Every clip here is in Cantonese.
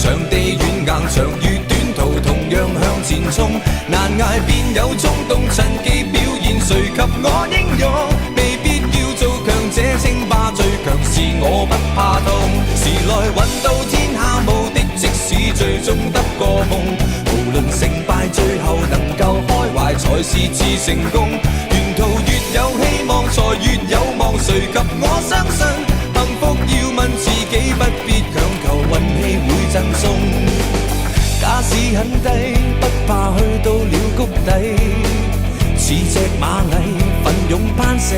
場地遠硬，長與短途同樣向前衝。難捱便有衝動，趁機表現，誰及我英勇？未必要做強者稱霸，最強是我不怕痛。時來運到天下無敵，即使最終得個夢。無論成敗，最後能夠開懷才是次成功。沿途越有希望，才越有望，誰及我相信？幸福要問自己，不必強求，運氣會贈送。假使很低，不怕去到了谷底，似隻螞蟻奮勇攀石，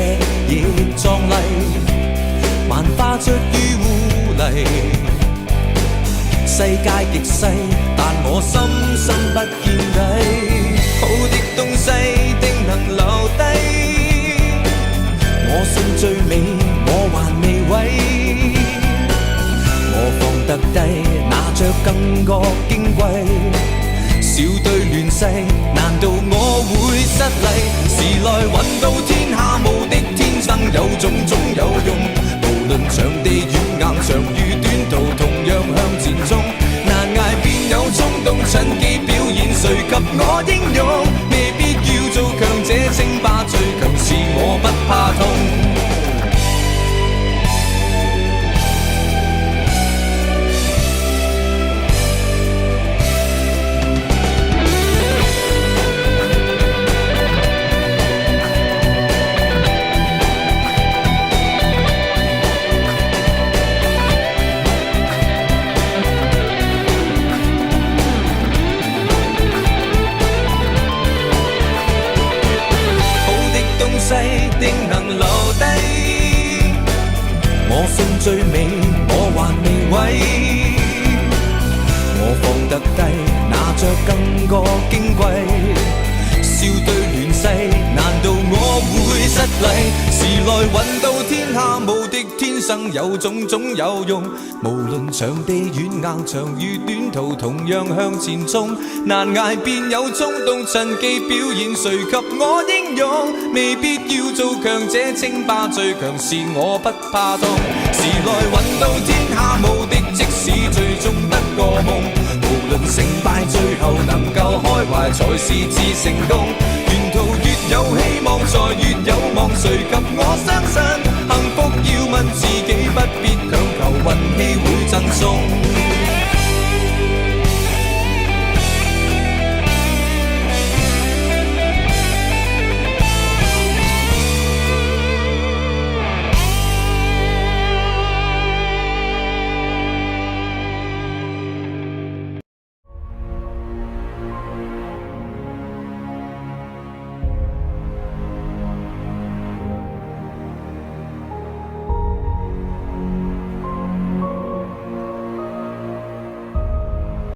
亦壯麗，萬花出於污泥。世界極細，但我深深不見底。好的東西定能留低，我信最美，我還未毀。我放得低，拿着更覺矜貴。笑對亂世，難道我會失禮？時來運到天下無敵，天生有種種有用。無論場地遠硬，長與短途同樣向前衝。難捱便有衝動，趁機表現，誰及我英勇？未必要做強者稱霸，最強是我不怕痛。定能留低，我信最美，我還未毀。我放得低，拿着更覺矜貴。笑對亂世，難道我會失禮？時來運到天下無敵，天生有種種有用。無論場地遠硬，長與短途同樣向前衝。難捱便有衝動，趁機表現，誰及我英勇？未必要做強者稱霸，最強是我不怕痛。時來運到天下無敵，即使最終得個夢。無論成敗，最後能夠開懷才是次成功。沿途越有希望，才越有望，誰及我相信？幸福要問自己，不必強求，運氣會贈送。